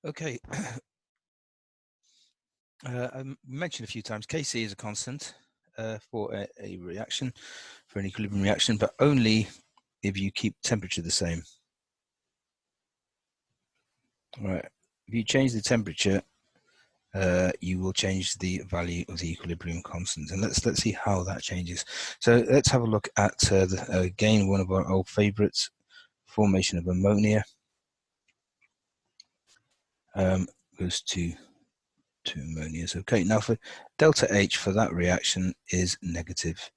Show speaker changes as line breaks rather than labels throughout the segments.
Okay, I mentioned a few times Kc is a constant for a reaction, for an equilibrium reaction, but only if you keep temperature the same. All right, if you change the temperature, you will change the value of the equilibrium constant, and let's see how that changes. So let's have a look at again one of our old favorites, formation of ammonia. Goes to two ammonias. Okay, now for delta H for that reaction is negative.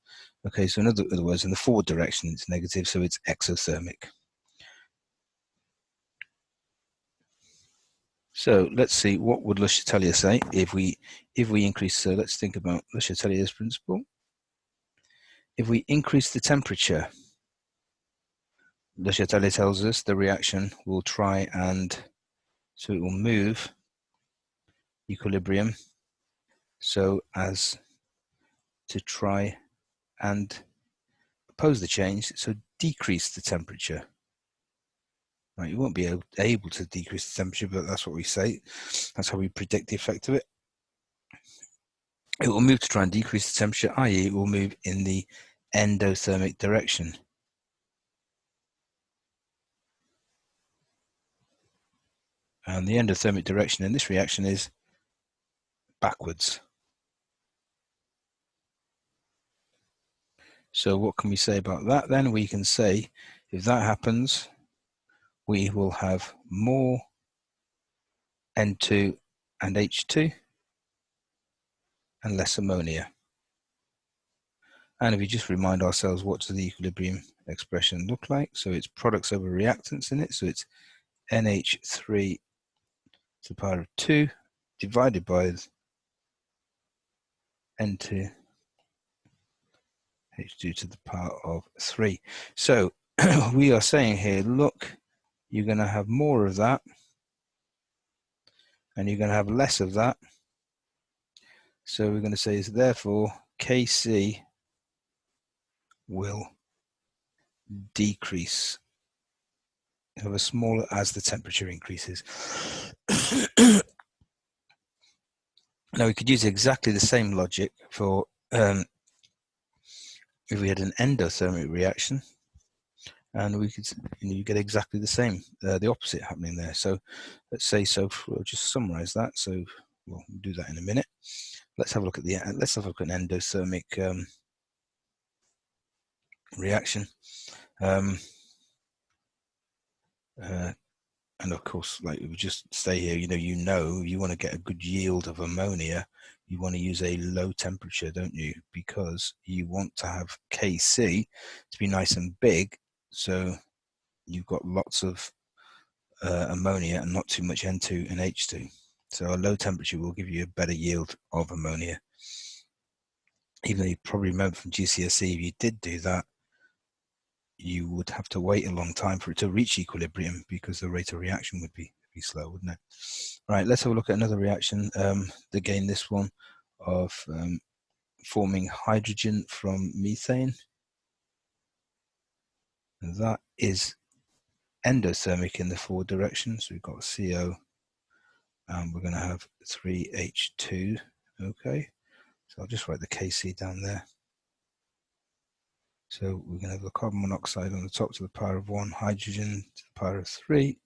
Okay, so in other words, in the forward direction it's negative, so it's exothermic. So let's see, what would Le Chatelier say if we increase, so let's think about Le Chatelier's principle. If we increase the temperature, Le Chatelier tells us the reaction will try and, so it will move equilibrium so as to try and oppose the change, so decrease the temperature. Right, you won't be able to decrease the temperature, but that's what we say. That's how we predict the effect of it. It will move to try and decrease the temperature, i.e. it will move in the endothermic direction. And the endothermic direction in this reaction is backwards. So what can we say about that then? We can say if that happens, we will have more N2 and H2 and less ammonia. And if we just remind ourselves, what does the equilibrium expression look like? So it's products over reactants in it. So it's NH3 to the power of 2 divided by N2 H2 to the power of 3. So we are saying here, look, you're going to have more of that and you're going to have less of that. So we're going to say is therefore Kc will decrease of a smaller as the temperature increases. Now we could use exactly the same logic for if we had an endothermic reaction, and we could, you get exactly the same, the opposite happening there. So let's say, so we'll just summarize that. So we'll do that in a minute. Let's have a look at the, let's have a look at an endothermic reaction. And of course, like we just stay here, you want to get a good yield of ammonia, you want to use a low temperature, don't you? Because you want to have Kc to be nice and big, so you've got lots of ammonia and not too much N2 and H2. So a low temperature will give you a better yield of ammonia. Even though you probably remember from GCSE, if you did do that, you would have to wait a long time for it to reach equilibrium because the rate of reaction would be slow, wouldn't it? Right, let's have a look at another reaction. Again, this one of forming hydrogen from methane. And that is endothermic in the forward direction. So we've got CO, and we're going to have 3H2. Okay, so I'll just write the Kc down there. So we're going to have the carbon monoxide on the top to the power of 1, hydrogen to the power of 3,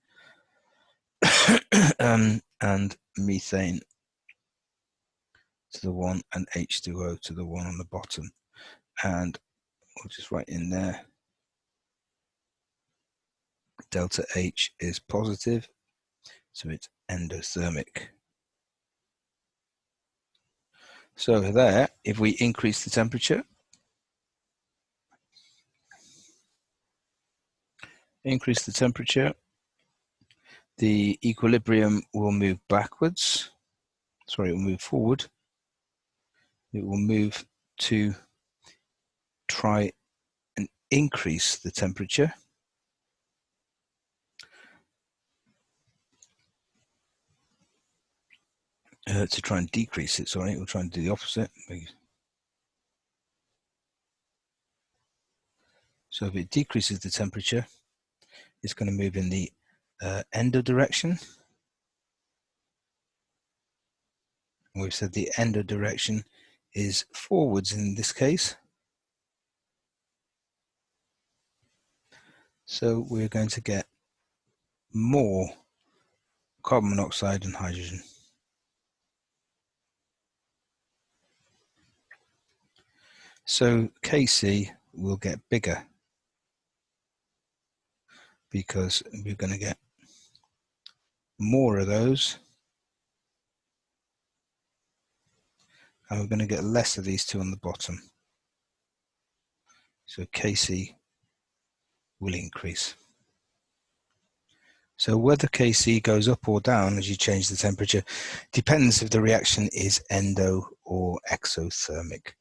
and methane to the 1 and H2O to the 1 on the bottom. And we'll just write in there, delta H is positive, so it's endothermic. So there, if we increase the temperature, the equilibrium will move backwards. Sorry, it will move forward. It will move to try and increase the temperature. To try and decrease it, sorry, we'll try and do the opposite. So if it decreases the temperature, it's going to move in the endo direction. We've said the endo direction is forwards in this case. So we're going to get more carbon monoxide and hydrogen. So Kc will get bigger because we're going to get more of those, and we're going to get less of these two on the bottom. So Kc will increase. So whether Kc goes up or down as you change the temperature depends if the reaction is endo or exothermic.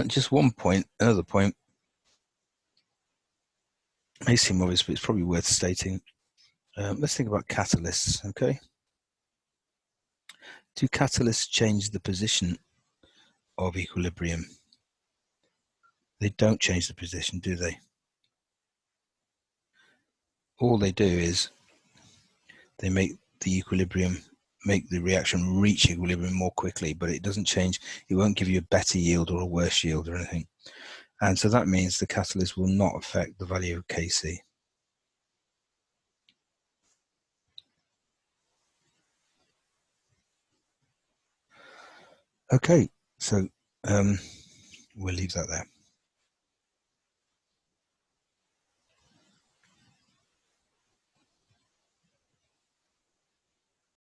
Just one point, another point, may seem obvious, but it's probably worth stating. Let's think about catalysts, okay? Do catalysts change the position of equilibrium? They don't change the position, do they? All they do is they make the reaction reach equilibrium more quickly, but it doesn't change. It won't give you a better yield or a worse yield or anything. And so that means the catalyst will not affect the value of Kc. Okay, so we'll leave that there.